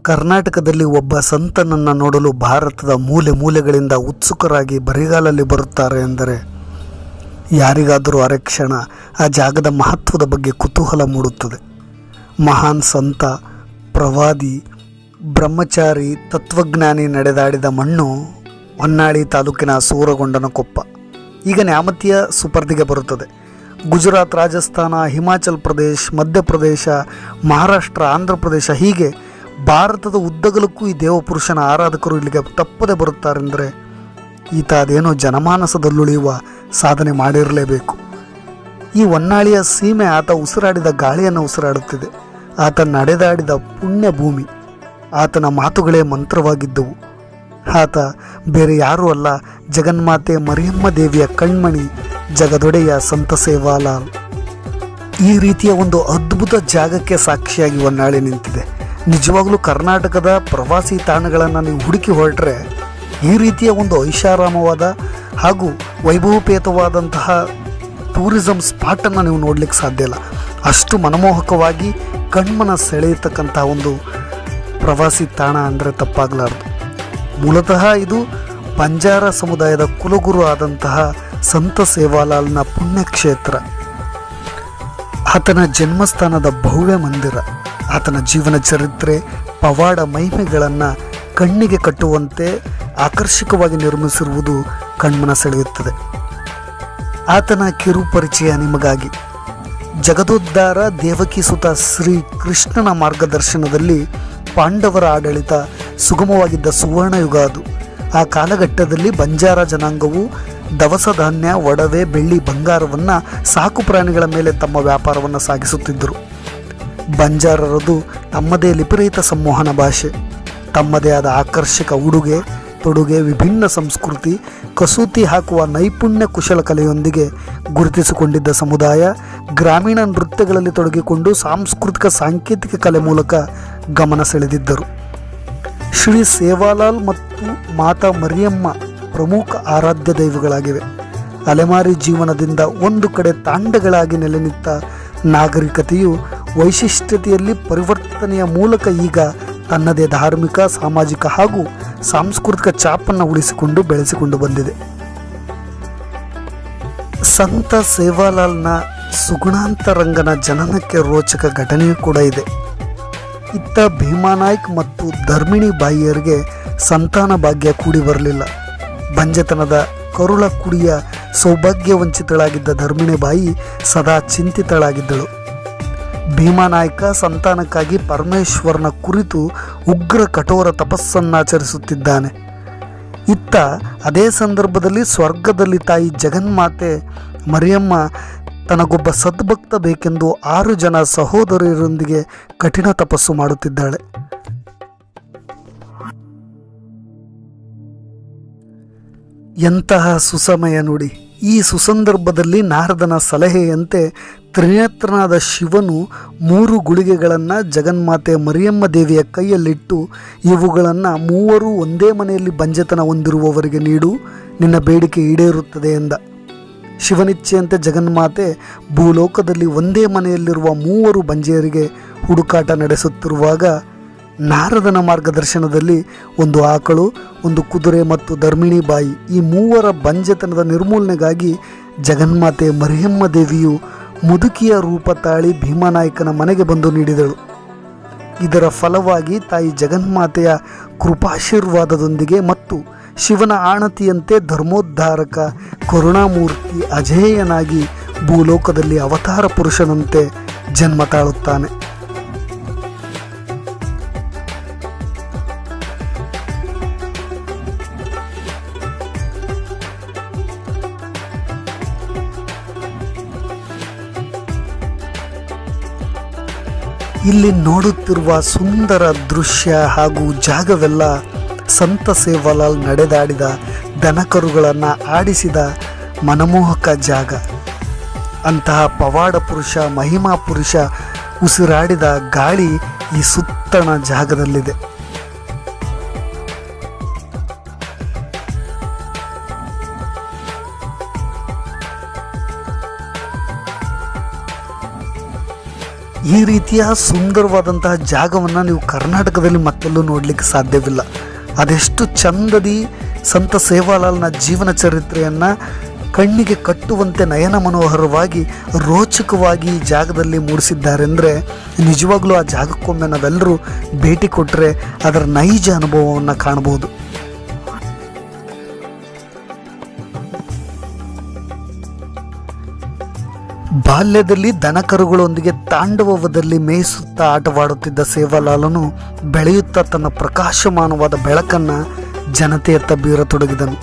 ಕರ್ನಾಟಕದಲ್ಲಿ ಒಬ್ಬ ಸಂತನನ್ನು ನೋಡಲು ಭಾರತದ ಮೂಲೆ ಮೂಲೆಗಳಿಂದ ಉತ್ಸುಕರಾಗಿ ಬರಿಗಾಲಲ್ಲಿ ಬರುತ್ತಾರೆ ಎಂದರೆ ಯಾರಿಗಾದರೂ ಅರೆಕ್ಷಣ ಆ ಜಾಗದ ಮಹತ್ವದ ಬಗ್ಗೆ ಕುತೂಹಲ ಮೂಡುತ್ತದೆ. ಮಹಾನ್ ಸಂತ, ಪ್ರವಾದಿ, ಬ್ರಹ್ಮಚಾರಿ, ತತ್ವಜ್ಞಾನಿ ನಡೆದಾಡಿದ ಮಣ್ಣು ಹೊನ್ನಾಳಿ ತಾಲೂಕಿನ ಸೂರಗೊಂಡನಕೊಪ್ಪ. ಈಗ ನ್ಯಾಮತಿಯ ಸುಪರ್ದಿಗೆ ಬರುತ್ತದೆ. ಗುಜರಾತ್, ರಾಜಸ್ಥಾನ, ಹಿಮಾಚಲ್ ಪ್ರದೇಶ್, ಮಧ್ಯಪ್ರದೇಶ, ಮಹಾರಾಷ್ಟ್ರ, ಆಂಧ್ರ ಪ್ರದೇಶ ಹೀಗೆ ಭಾರತದ ಉದ್ದಗಲಕ್ಕೂ ಈ ದೇವಪುರುಷನ ಆರಾಧಕರು ಇಲ್ಲಿಗೆ ತಪ್ಪದೆ ಬರುತ್ತಾರೆಂದರೆ ಈತ ಅದೇನೋ ಜನಮಾನಸದಲ್ಲುಳಿಯುವ ಸಾಧನೆ ಮಾಡಿರಲೇಬೇಕು. ಈ ಹೊನ್ನಾಳಿಯ ಸೀಮೆ ಆತ ಉಸಿರಾಡಿದ ಗಾಳಿಯನ್ನು ಉಸಿರಾಡುತ್ತಿದೆ. ಆತ ನಡೆದಾಡಿದ ಪುಣ್ಯ ಭೂಮಿ. ಆತನ ಮಾತುಗಳೇ ಮಂತ್ರವಾಗಿದ್ದವು. ಆತ ಬೇರೆ ಯಾರೂ ಅಲ್ಲ, ಜಗನ್ಮಾತೆ ಮರಿಯಮ್ಮ ದೇವಿಯ ಕಣ್ಮಣಿ, ಜಗದೊಡೆಯ ಸಂತ ಸೇವಾಲಾಲ್. ಈ ರೀತಿಯ ಒಂದು ಅದ್ಭುತ ಜಾಗಕ್ಕೆ ಸಾಕ್ಷಿಯಾಗಿ ಹೊನ್ನಾಳಿ ನಿಂತಿದೆ. ನಿಜವಾಗಲೂ ಕರ್ನಾಟಕದ ಪ್ರವಾಸಿ ತಾಣಗಳನ್ನು ನೀವು ಹುಡುಕಿ ಹೊರಟ್ರೆ ಈ ರೀತಿಯ ಒಂದು ಐಷಾರಾಮವಾದ ಹಾಗೂ ವೈಭವಪೇತವಾದಂತಹ ಟೂರಿಸಂ ಸ್ಪಾಟನ್ನು ನೀವು ನೋಡಲಿಕ್ಕೆ ಸಾಧ್ಯ ಇಲ್ಲ. ಅಷ್ಟು ಮನಮೋಹಕವಾಗಿ ಕಣ್ಮನ ಸೆಳೆಯತಕ್ಕಂತಹ ಒಂದು ಪ್ರವಾಸಿ ತಾಣ ಅಂದರೆ ತಪ್ಪಾಗಲಾರದು. ಮೂಲತಃ ಇದು ಬಂಜಾರ ಸಮುದಾಯದ ಕುಲಗುರು ಆದಂತಹ ಸಂತ ಸೇವಾಲಾಲ್ನ ಪುಣ್ಯಕ್ಷೇತ್ರ. ಆತನ ಜನ್ಮಸ್ಥಾನದ ಭವ್ಯ ಮಂದಿರ, ಆತನ ಜೀವನ ಚರಿತ್ರೆ, ಪವಾಡ ಮಹಿಮೆಗಳನ್ನು ಕಣ್ಣಿಗೆ ಕಟ್ಟುವಂತೆ ಆಕರ್ಷಕವಾಗಿ ನಿರ್ಮಿಸಿರುವುದು ಕಣ್ಮನ ಸೆಳೆಯುತ್ತದೆ. ಆತನ ಕಿರು ಪರಿಚಯ ನಿಮಗಾಗಿ. ಜಗದೋದ್ಧಾರ ದೇವಕಿ ಸುತ ಶ್ರೀ ಕೃಷ್ಣನ ಮಾರ್ಗದರ್ಶನದಲ್ಲಿ ಪಾಂಡವರ ಆಡಳಿತ ಸುಗಮವಾಗಿದ್ದ ಸುವರ್ಣಯುಗ ಅದು. ಆ ಕಾಲಘಟ್ಟದಲ್ಲಿ ಬಂಜಾರ ಜನಾಂಗವು ದವಸ ಧಾನ್ಯ, ಒಡವೆ, ಬೆಳ್ಳಿ, ಬಂಗಾರವನ್ನು ಸಾಕು ಪ್ರಾಣಿಗಳ ಮೇಲೆ ತಮ್ಮ ವ್ಯಾಪಾರವನ್ನು ಸಾಗಿಸುತ್ತಿದ್ದರು. ಬಂಜಾರರದು ತಮ್ಮದೇ ಲಿಪಿರಹಿತ ಸಂವಹನ ಭಾಷೆ, ತಮ್ಮದೇ ಆದ ಆಕರ್ಷಕ ಉಡುಗೆ ತೊಡುಗೆ, ವಿಭಿನ್ನ ಸಂಸ್ಕೃತಿ, ಕಸೂತಿ ಹಾಕುವ ನೈಪುಣ್ಯ ಕುಶಲ ಕಲೆಯೊಂದಿಗೆ ಗುರುತಿಸಿಕೊಂಡಿದ್ದ ಸಮುದಾಯ ಗ್ರಾಮೀಣ ನೃತ್ಯಗಳಲ್ಲಿ ತೊಡಗಿಕೊಂಡು ಸಾಂಸ್ಕೃತಿಕ ಸಾಂಕೇತಿಕ ಕಲೆ ಮೂಲಕ ಗಮನ ಸೆಳೆದಿದ್ದರು. ಶ್ರೀ ಸೇವಾಲಾಲ್ ಮತ್ತು ಮಾತಾ ಮರಿಯಮ್ಮ ಪ್ರಮುಖ ಆರಾಧ್ಯ ದೈವಗಳಾಗಿವೆ. ಅಲೆಮಾರಿ ಜೀವನದಿಂದ ಒಂದು ಕಡೆ ತಾಂಡಗಳಾಗಿ ನೆಲೆನಿಂತ ನಾಗರಿಕತೆಯು ವೈಶಿಷ್ಟ್ಯತೆಯಲ್ಲಿ ಪರಿವರ್ತನೆಯ ಮೂಲಕ ಈಗ ತನ್ನದೇ ಧಾರ್ಮಿಕ, ಸಾಮಾಜಿಕ ಹಾಗೂ ಸಾಂಸ್ಕೃತಿಕ ಛಾಪನ್ನು ಉಳಿಸಿಕೊಂಡು ಬೆಳೆಸಿಕೊಂಡು ಬಂದಿದೆ. ಸಂತ ಸೇವಾಲಾಲ್ನ ಸುಗುಣಾಂತರಂಗನ ಜನನಕ್ಕೆ ರೋಚಕ ಘಟನೆಯೂ ಕೂಡ ಇದೆ. ಇತ್ತ ಭೀಮಾನಾಯ್ಕ್ ಮತ್ತು ಧರ್ಮಿಣಿ ಬಾಯಿಯರಿಗೆ ಸಂತಾನ ಭಾಗ್ಯ ಕೂಡಿ ಬರಲಿಲ್ಲ. ಬಂಜೆತನದ ಕರುಳ ಕುಡಿಯ ಸೌಭಾಗ್ಯವಂಚಿತಳಾಗಿದ್ದ ಧರ್ಮಿಣಿ ಬಾಯಿ ಸದಾ ಚಿಂತಿತಳಾಗಿದ್ದಳು. ಭೀಮಾನಾಯ್ಕ ಸಂತಾನಕ್ಕಾಗಿ ಪರಮೇಶ್ವರನ ಕುರಿತು ಉಗ್ರ ಕಠೋರ ತಪಸ್ಸನ್ನಾಚರಿಸುತ್ತಿದ್ದಾನೆ. ಇತ್ತ ಅದೇ ಸಂದರ್ಭದಲ್ಲಿ ಸ್ವರ್ಗದಲ್ಲಿ ತಾಯಿ ಜಗನ್ಮಾತೆ ಮರಿಯಮ್ಮ ತನಗೊಬ್ಬ ಸದ್ಭಕ್ತ ಬೇಕೆಂದು 6 ಜನ ಸಹೋದರಿಯರೊಂದಿಗೆ ಕಠಿಣ ತಪಸ್ಸು ಮಾಡುತ್ತಿದ್ದಾಳೆ. ಎಂತಹ ಸುಸಮಯ ನುಡಿ! ಈ ಸುಸಂದರ್ಭದಲ್ಲಿ ನಾರದನ ಸಲಹೆಯಂತೆ ತ್ರಿನೇತ್ರನಾದ ಶಿವನು 3 ಗುಳಿಗೆಗಳನ್ನು ಜಗನ್ಮಾತೆ ಮರಿಯಮ್ಮ ದೇವಿಯ ಕೈಯಲ್ಲಿಟ್ಟು, ಇವುಗಳನ್ನು 3 ಒಂದೇ ಮನೆಯಲ್ಲಿ ಬಂಜೆತನ ಹೊಂದಿರುವವರಿಗೆ ನೀಡು, ನಿನ್ನ ಬೇಡಿಕೆ ಈಡೇರುತ್ತದೆ ಎಂದ. ಶಿವನಿಚ್ಛೆಯಂತೆ ಜಗನ್ಮಾತೆ ಭೂಲೋಕದಲ್ಲಿ ಒಂದೇ ಮನೆಯಲ್ಲಿರುವ 3 ಬಂಜೆಯರಿಗೆ ಹುಡುಕಾಟ ನಡೆಸುತ್ತಿರುವಾಗ ನಾರದನ ಮಾರ್ಗದರ್ಶನದಲ್ಲಿ ಒಂದು ಆಕಳು, ಒಂದು ಕುದುರೆ ಮತ್ತು ಧರ್ಮಿಣಿ ಬಾಯಿ ಈ 3 ಬಂಜೆತನದ ನಿರ್ಮೂಲನೆಗಾಗಿ ಜಗನ್ಮಾತೆ ಮರಿಯಮ್ಮ ದೇವಿಯು ಮುದುಕಿಯ ರೂಪ ತಾಳಿ ಭೀಮಾನಾಯ್ಕನ ಮನೆಗೆ ಬಂದು ನೀಡಿದಳು. ಇದರ ಫಲವಾಗಿ ತಾಯಿ ಜಗನ್ಮಾತೆಯ ಕೃಪಾಶೀರ್ವಾದದೊಂದಿಗೆ ಮತ್ತು ಶಿವನ ಆಣತಿಯಂತೆ ಧರ್ಮೋದ್ಧಾರಕ ಕರುಣಾಮೂರ್ತಿ ಅಜೇಯನಾಗಿ ಭೂಲೋಕದಲ್ಲಿ ಅವತಾರ ಪುರುಷನಂತೆ ಜನ್ಮ ತಾಳುತ್ತಾನೆ. ಇಲ್ಲಿ ನೋಡುತ್ತಿರುವ ಸುಂದರ ದೃಶ್ಯ ಹಾಗೂ ಜಾಗವೆಲ್ಲ ಸಂತ ಸೇವಾಲಾಲ್ ನಡೆದಾಡಿದ, ದನಕರುಗಳನ್ನು ಆಡಿಸಿದ ಮನಮೋಹಕ ಜಾಗ. ಅಂತಹ ಪವಾಡ ಪುರುಷ, ಮಹಿಮಾ ಪುರುಷ ಉಸಿರಾಡಿದ ಗಾಳಿ ಈ ಸುತ್ತಣ ಜಾಗದಲ್ಲಿದೆ. ಈ ರೀತಿಯ ಸುಂದರವಾದಂತಹ ಜಾಗವನ್ನು ನೀವು ಕರ್ನಾಟಕದಲ್ಲಿ ಮತ್ತೆಲ್ಲೂ ನೋಡಲಿಕ್ಕೆ ಸಾಧ್ಯವಿಲ್ಲ. ಅದೆಷ್ಟು ಚಂದದಿ ಸಂತ ಸೇವಾಲಾಲ್ನ ಜೀವನ ಚರಿತ್ರೆಯನ್ನು ಕಣ್ಣಿಗೆ ಕಟ್ಟುವಂತೆ ನಯನ ಮನೋಹರವಾಗಿ ರೋಚಕವಾಗಿ ಈ ಜಾಗದಲ್ಲಿ ಮೂಡಿಸಿದ್ದಾರೆ ಅಂದರೆ ನಿಜವಾಗ್ಲೂ ಆ ಜಾಗಕ್ಕೊಮ್ಮೆ ನಾವೆಲ್ಲರೂ ಭೇಟಿ ಕೊಟ್ಟರೆ ಅದರ ನೈಜ ಅನುಭವವನ್ನು ಕಾಣಬಹುದು. ಬಾಲ್ಯದಲ್ಲಿ ದನಕರುಗಳೊಂದಿಗೆ ತಾಂಡವದಲ್ಲಿ ಮೇಯಿಸುತ್ತಾ ಆಟವಾಡುತ್ತಿದ್ದ ಸೇವಾಲಾಲನು ಬೆಳೆಯುತ್ತಾ ತನ್ನ ಪ್ರಕಾಶಮಾನವಾದ ಬೆಳಕನ್ನು ಜನತೆಯತ್ತ ಬೀರತೊಡಗಿದನು.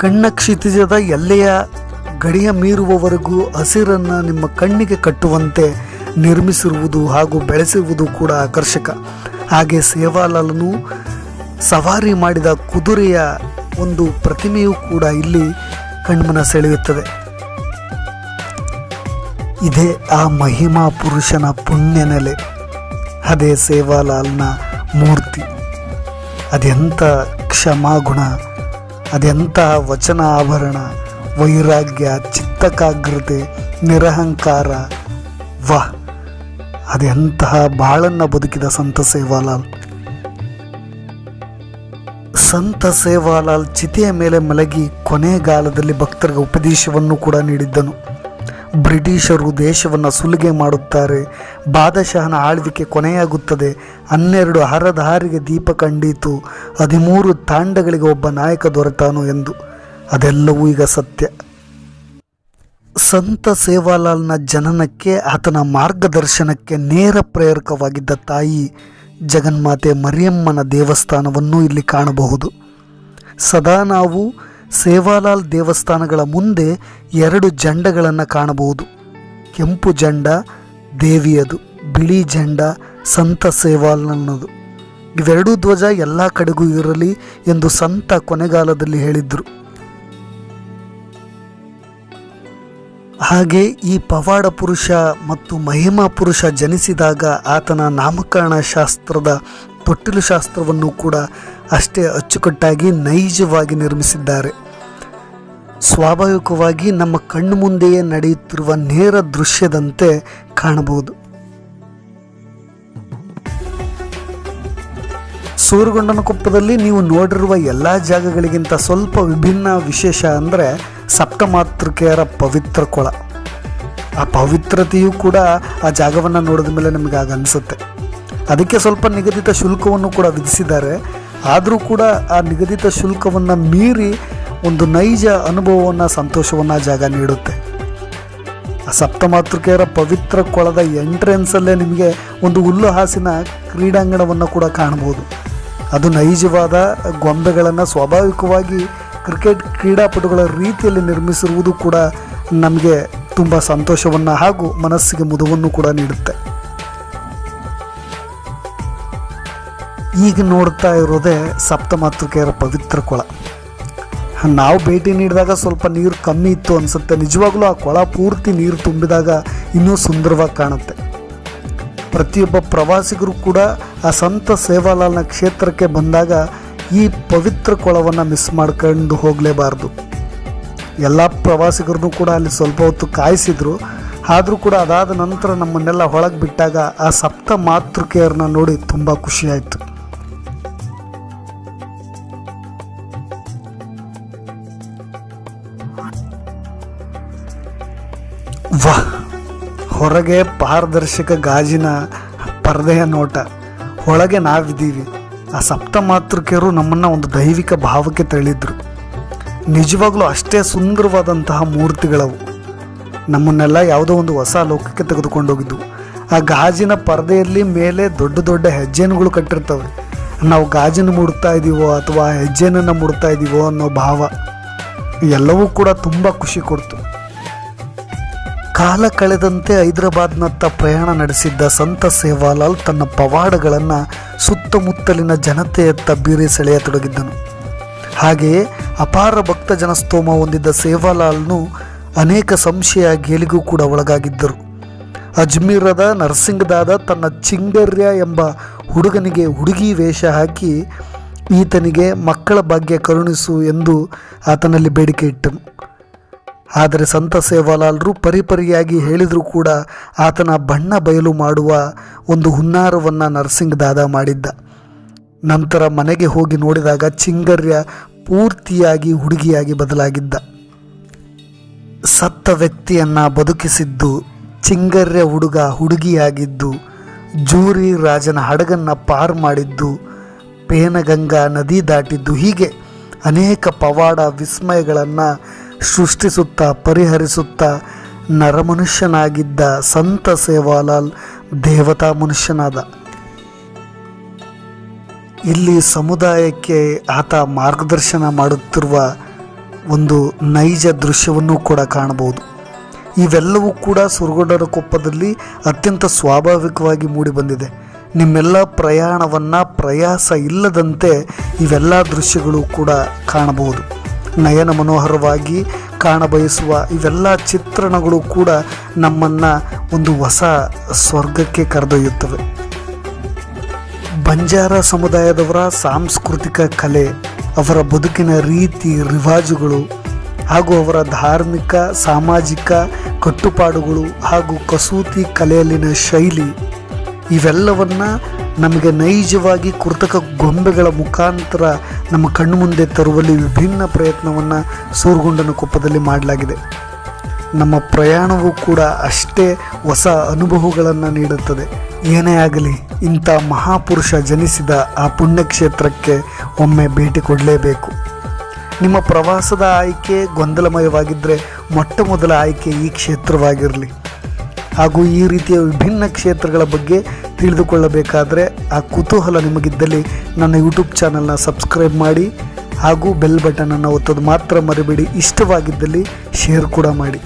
ಕಣ್ಣ ಕ್ಷಿತಿಜದ ಎಲ್ಲೆಯ ಗಡಿಯ ಮೀರುವವರೆಗೂ ಹಸಿರನ್ನು ನಿಮ್ಮ ಕಣ್ಣಿಗೆ ಕಟ್ಟುವಂತೆ ನಿರ್ಮಿಸಿರುವುದು ಹಾಗೂ ಬೆಳೆಸಿರುವುದು ಕೂಡ ಆಕರ್ಷಕ. ಹಾಗೆ ಸೇವಾಲಾಲನು ಸವಾರಿ ಮಾಡಿದ ಕುದುರೆಯ ಒಂದು ಪ್ರತಿಮೆಯೂ ಕೂಡ ಇಲ್ಲಿ ಕಣ್ಮನ ಸೆಳೆಯುತ್ತದೆ. ಇದೇ ಆ ಮಹಿಮಾ ಪುರುಷನ ಪುಣ್ಯ ನೆಲೆ, ಅದೇ ಸೇವಾಲಾಲ್ನ ಮೂರ್ತಿ. ಅದೆಂಥ ಕ್ಷಮಾಗುಣ, ಅದೆಂಥ ವಚನ ಆಭರಣ, ವೈರಾಗ್ಯ, ಚಿತ್ತಕಾಗ್ರತೆ, ನಿರಹಂಕಾರ. ವಾಹ್, ಅದೆಂತಹ ಬಾಳನ್ನು ಬದುಕಿದ ಸಂತ ಸೇವಾಲಾಲ್. ಸಂತ ಸೇವಾಲಾಲ್ ಚಿತೆಯ ಮೇಲೆ ಮಲಗಿ ಕೊನೆಗಾಲದಲ್ಲಿ ಭಕ್ತರಿಗೆ ಉಪದೇಶವನ್ನು ಕೂಡ ನೀಡಿದ್ದನು. ಬ್ರಿಟಿಷರು ದೇಶವನ್ನು ಸುಲಿಗೆ ಮಾಡುತ್ತಾರೆ, ಬಾದಶಾಹನ ಆಳ್ವಿಕೆ ಕೊನೆಯಾಗುತ್ತದೆ, 12 ಹರದಾರಿಗೆ ದೀಪ ಕಂಡೀತು, 13 ತಾಂಡಗಳಿಗೆ ಒಬ್ಬ ನಾಯಕ ದೊರೆತಾನು ಎಂದು. ಅದೆಲ್ಲವೂ ಈಗ ಸತ್ಯ. ಸಂತ ಸೇವಾಲಾಲ್ನ ಜನನಕ್ಕೆ, ಆತನ ಮಾರ್ಗದರ್ಶನಕ್ಕೆ ನೇರ ಪ್ರೇರಕವಾಗಿದ್ದ ತಾಯಿ ಜಗನ್ಮಾತೆ ಮರಿಯಮ್ಮನ ದೇವಸ್ಥಾನವನ್ನು ಇಲ್ಲಿ ಕಾಣಬಹುದು. ಸದಾ ನಾವು ಸೇವಾಲಾಲ್ ದೇವಸ್ಥಾನಗಳ ಮುಂದೆ 2 ಜಂಡಗಳನ್ನು ಕಾಣಬಹುದು. ಕೆಂಪು ಜಂಡ ದೇವಿಯದು, ಬಿಳಿ ಜಂಡ ಸಂತ ಸೇವಾಲಾಲ್ನದು. ಇವೆರಡೂ ಧ್ವಜ ಎಲ್ಲ ಕಡೆಗೂ ಇರಲಿ ಎಂದು ಸಂತ ಕೊನೆಗಾಲದಲ್ಲಿ ಹೇಳಿದ್ರು. ಹಾಗೆ ಈ ಪವಾಡ ಪುರುಷ ಮತ್ತು ಮಹಿಮಾ ಪುರುಷ ಜನಿಸಿದಾಗ ಆತನ ನಾಮಕರಣ ಶಾಸ್ತ್ರದ ತೊಟ್ಟಿಲು ಶಾಸ್ತ್ರವನ್ನು ಕೂಡ ಅಷ್ಟೇ ಅಚ್ಚುಕಟ್ಟಾಗಿ ನೈಜವಾಗಿ ನಿರ್ಮಿಸಿದ್ದಾರೆ. ಸ್ವಾಭಾವಿಕವಾಗಿ ನಮ್ಮ ಕಣ್ಣು ಮುಂದೆಯೇ ನಡೆಯುತ್ತಿರುವ ನೇರ ದೃಶ್ಯದಂತೆ ಕಾಣಬಹುದು. ಸೂರಗೊಂಡನಕೊಪ್ಪದಲ್ಲಿ ನೀವು ನೋಡಿರುವ ಎಲ್ಲ ಜಾಗಗಳಿಗಿಂತ ಸ್ವಲ್ಪ ವಿಭಿನ್ನ ವಿಶೇಷ ಅಂದರೆ ಸಪ್ತಮಾತೃಕೆಯರ ಪವಿತ್ರ ಕೊಳ. ಆ ಪವಿತ್ರತೆಯೂ ಕೂಡ ಆ ಜಾಗವನ್ನು ನೋಡಿದ ಮೇಲೆ ನಮಗೆ ಆಗ ಅನಿಸುತ್ತೆ. ಅದಕ್ಕೆ ಸ್ವಲ್ಪ ನಿಗದಿತ ಶುಲ್ಕವನ್ನು ಕೂಡ ವಿಧಿಸಿದ್ದಾರೆ. ಆದರೂ ಕೂಡ ಆ ನಿಗದಿತ ಶುಲ್ಕವನ್ನು ಮೀರಿ ಒಂದು ನೈಜ ಅನುಭವವನ್ನು, ಸಂತೋಷವನ್ನು ಆ ಜಾಗ ನೀಡುತ್ತೆ. ಆ ಸಪ್ತಮಾತೃಕೆಯರ ಪವಿತ್ರ ಕೊಳದ ಎಂಟ್ರೆನ್ಸಲ್ಲೇ ನಿಮಗೆ ಒಂದು ಹುಲ್ಲು ಹಾಸಿನ ಕ್ರೀಡಾಂಗಣವನ್ನು ಕೂಡ ಕಾಣಬಹುದು. ಅದು ನೈಜವಾದ ಗೊಂಬೆಗಳನ್ನು ಸ್ವಾಭಾವಿಕವಾಗಿ ಕ್ರಿಕೆಟ್ ಕ್ರೀಡಾಪಟುಗಳ ರೀತಿಯಲ್ಲಿ ನಿರ್ಮಿಸಿರುವುದು ಕೂಡ ನಮಗೆ ತುಂಬ ಸಂತೋಷವನ್ನು ಹಾಗೂ ಮನಸ್ಸಿಗೆ ಮುದವನ್ನು ಕೂಡ ನೀಡುತ್ತೆ. ಈಗ ನೋಡ್ತಾ ಇರೋದೇ ಸಪ್ತಮಾತೃಕೆಯರ ಪವಿತ್ರ ಕೊಳ. ನಾವು ಭೇಟಿ ನೀಡಿದಾಗ ಸ್ವಲ್ಪ ನೀರು ಕಮ್ಮಿ ಇತ್ತು ಅನಿಸುತ್ತೆ. ನಿಜವಾಗ್ಲೂ ಆ ಕೊಳ ಪೂರ್ತಿ ನೀರು ತುಂಬಿದಾಗ ಇನ್ನೂ ಸುಂದರವಾಗಿ ಕಾಣುತ್ತೆ. ಪ್ರತಿಯೊಬ್ಬ ಪ್ರವಾಸಿಗರು ಕೂಡ ಆ ಸಂತ ಸೇವಾಲಾಲ್ನ ಕ್ಷೇತ್ರಕ್ಕೆ ಬಂದಾಗ ಈ ಪವಿತ್ರ ಕೊಳವನ್ನು ಮಿಸ್ ಮಾಡ್ಕೊಂಡು ಹೋಗಲೇಬಾರ್ದು. ಎಲ್ಲ ಪ್ರವಾಸಿಗರನ್ನು ಕೂಡ ಅಲ್ಲಿ ಸ್ವಲ್ಪ ಹೊತ್ತು ಕಾಯಿಸಿದ್ರು. ಆದರೂ ಕೂಡ ಅದಾದ ನಂತರ ನಮ್ಮನ್ನೆಲ್ಲ ಹೊಳಗೆ ಬಿಟ್ಟಾಗ ಆ ಸಪ್ತ ಮಾತೃಕೆಯರನ್ನ ನೋಡಿ ತುಂಬ ಖುಷಿಯಾಯಿತು. ವಾಹ್, ಹೊರಗೆ ಪಾರದರ್ಶಕ ಗಾಜಿನ ಪರದೆಯ ನೋಟ, ಒಳಗೆ ನಾವಿದ್ದೀವಿ. ಆ ಸಪ್ತ ಮಾತೃಕೆಯರು ನಮ್ಮನ್ನು ಒಂದು ದೈವಿಕ ಭಾವಕ್ಕೆ ತಳ್ಳಿದ್ರು. ನಿಜವಾಗ್ಲೂ ಅಷ್ಟೇ ಸುಂದರವಾದಂತಹ ಮೂರ್ತಿಗಳವು. ನಮ್ಮನ್ನೆಲ್ಲ ಯಾವುದೋ ಒಂದು ಹೊಸ ಲೋಕಕ್ಕೆ ತೆಗೆದುಕೊಂಡೋಗಿದ್ವು. ಆ ಗಾಜಿನ ಪರದೆಯಲ್ಲಿ ಮೇಲೆ ದೊಡ್ಡ ದೊಡ್ಡ ಹೆಜ್ಜೆನುಗಳು ಕಟ್ಟಿರ್ತವೆ. ನಾವು ಗಾಜಿನ ಮುಡ್ತಾ ಇದ್ದೀವೋ ಅಥವಾ ಹೆಜ್ಜೆನನ್ನು ಮುಡ್ತಾ ಇದ್ದೀವೋ ಅನ್ನೋ ಭಾವ ಎಲ್ಲವೂ ಕೂಡ ತುಂಬ ಖುಷಿ ಕೊಡ್ತು. ಕಾಲ ಕಳೆದಂತೆ ಹೈದರಾಬಾದ್ನತ್ತ ಪ್ರಯಾಣ ನಡೆಸಿದ್ದ ಸಂತ ಸೇವಾಲಾಲ್ ತನ್ನ ಪವಾಡಗಳನ್ನು ಸುತ್ತಮುತ್ತಲಿನ ಜನತೆಯತ್ತ ಬೀರಿ ಸೆಳೆಯತೊಡಗಿದ್ದನು. ಹಾಗೆಯೇ ಅಪಾರ ಭಕ್ತ ಜನಸ್ತೋಮ ಹೊಂದಿದ್ದ ಸೇವಾಲಾಲ್ನು ಅನೇಕ ಸಂಶಯ ಗೇಲಿಗೂ ಕೂಡ ಒಳಗಾಗಿದ್ದರು. ಅಜ್ಮೀರದ ನರಸಿಂಗದಾದ ತನ್ನ ಚಿಂಗರ್ಯ ಎಂಬ ಹುಡುಗನಿಗೆ ಹುಡುಗಿ ವೇಷ ಹಾಕಿ ಈತನಿಗೆ ಮಕ್ಕಳ ಭಾಗ್ಯ ಕರುಣಿಸು ಎಂದು ಆತನಲ್ಲಿ ಬೇಡಿಕೆ ಇಟ್ಟನು. ಆದರೆ ಸಂತ ಸೇವಾಲಾಲ್ರು ಪರಿಪರಿಯಾಗಿ ಹೇಳಿದರೂ ಕೂಡ ಆತನ ಬಣ್ಣ ಬಯಲು ಮಾಡುವ ಒಂದು ಹುನ್ನಾರವನ್ನು ನರಸಿಂಗ್ ದಾದಾ ಮಾಡಿದ್ದ. ನಂತರ ಮನೆಗೆ ಹೋಗಿ ನೋಡಿದಾಗ ಚಿಂಗರ್ಯ ಪೂರ್ತಿಯಾಗಿ ಹುಡುಗಿಯಾಗಿ ಬದಲಾಗಿದ್ದ. ಸತ್ತ ವ್ಯಕ್ತಿಯನ್ನು ಬದುಕಿಸಿದ್ದು, ಚಿಂಗರ್ಯ ಹುಡುಗ ಹುಡುಗಿಯಾಗಿದ್ದು, ಜೂರಿ ರಾಜನ ಹಡಗನ್ನು ಪಾರು ಮಾಡಿದ್ದು, ಪೇನಗಂಗಾ ನದಿ ದಾಟಿದ್ದು, ಹೀಗೆ ಅನೇಕ ಪವಾಡ ವಿಸ್ಮಯಗಳನ್ನು ಸೃಷ್ಟಿಸುತ್ತಾ ಪರಿಹರಿಸುತ್ತಾ ನರಮನುಷ್ಯನಾಗಿದ್ದ ಸಂತ ಸೇವಾಲಾಲ್ ದೇವತಾ ಮನುಷ್ಯನಾದ. ಇಲ್ಲಿ ಸಮುದಾಯಕ್ಕೆ ಆತ ಮಾರ್ಗದರ್ಶನ ಮಾಡುತ್ತಿರುವ ಒಂದು ನೈಜ ದೃಶ್ಯವನ್ನು ಕೂಡ ಕಾಣಬಹುದು. ಇವೆಲ್ಲವೂ ಕೂಡ ಸುರಗೊಂಡರ ಕೊಪ್ಪದಲ್ಲಿ ಅತ್ಯಂತ ಸ್ವಾಭಾವಿಕವಾಗಿ ಮೂಡಿಬಂದಿದೆ. ನಿಮ್ಮೆಲ್ಲ ಪ್ರಯಾಣವನ್ನು ಪ್ರಯಾಸ ಇಲ್ಲದಂತೆ ಇವೆಲ್ಲ ದೃಶ್ಯಗಳು ಕೂಡ ಕಾಣಬಹುದು. ನಯನ ಮನೋಹರವಾಗಿ ಕಾಣಬಯಸುವ ಇವೆಲ್ಲ ಚಿತ್ರಣಗಳು ಕೂಡ ನಮ್ಮನ್ನು ಒಂದು ಹೊಸ ಸ್ವರ್ಗಕ್ಕೆ ಕರೆದೊಯ್ಯುತ್ತವೆ. ಬಂಜಾರ ಸಮುದಾಯದವರ ಸಾಂಸ್ಕೃತಿಕ ಕಲೆ, ಅವರ ಬದುಕಿನ ರೀತಿ ರಿವಾಜುಗಳು ಹಾಗೂ ಅವರ ಧಾರ್ಮಿಕ ಸಾಮಾಜಿಕ ಕಟ್ಟುಪಾಡುಗಳು ಹಾಗೂ ಕಸೂತಿ ಕಲೆಯಲ್ಲಿನ ಶೈಲಿ ಇವೆಲ್ಲವನ್ನು ನಮಗೆ ನೈಜವಾಗಿ ಕೃತಕ ಗೊಂಬೆಗಳ ಮುಖಾಂತರ ನಮ್ಮ ಕಣ್ಣು ಮುಂದೆ ತರುವಲ್ಲಿ ವಿಭಿನ್ನ ಪ್ರಯತ್ನವನ್ನು ಸೂರಗೊಂಡನ ಕೊಪ್ಪದಲ್ಲಿ ಮಾಡಲಾಗಿದೆ. ನಮ್ಮ ಪ್ರಯಾಣವೂ ಕೂಡ ಅಷ್ಟೇ ಹೊಸ ಅನುಭವಗಳನ್ನು ನೀಡುತ್ತದೆ. ಏನೇ ಆಗಲಿ, ಇಂಥ ಮಹಾಪುರುಷ ಜನಿಸಿದ ಆ ಪುಣ್ಯಕ್ಷೇತ್ರಕ್ಕೆ ಒಮ್ಮೆ ಭೇಟಿ ಕೊಡಲೇಬೇಕು. ನಿಮ್ಮ ಪ್ರವಾಸದ ಆಯ್ಕೆ ಗೊಂದಲಮಯವಾಗಿದ್ದರೆ ಮೊಟ್ಟ ಮೊದಲ ಆಯ್ಕೆ ಈ ಕ್ಷೇತ್ರವಾಗಿರಲಿ. ಹಾಗೂ ಈ ರೀತಿಯ ವಿಭಿನ್ನ ಕ್ಷೇತ್ರಗಳ ಬಗ್ಗೆ ತಿಳಿದುಕೊಳ್ಳಬೇಕಾದರೆ ಆ ಕುತೂಹಲ ನಿಮಗಿದ್ದಲ್ಲಿ ನನ್ನ ಯೂಟ್ಯೂಬ್ ಚಾನಲ್ನ ಸಬ್ಸ್ಕ್ರೈಬ್ ಮಾಡಿ ಹಾಗೂ ಬೆಲ್ ಬಟನನ್ನು ಒತ್ತೋದು ಮಾತ್ರ ಮರಿಬೇಡಿ. ಇಷ್ಟವಾಗಿದ್ದಲ್ಲಿ ಶೇರ್ ಕೂಡ ಮಾಡಿ.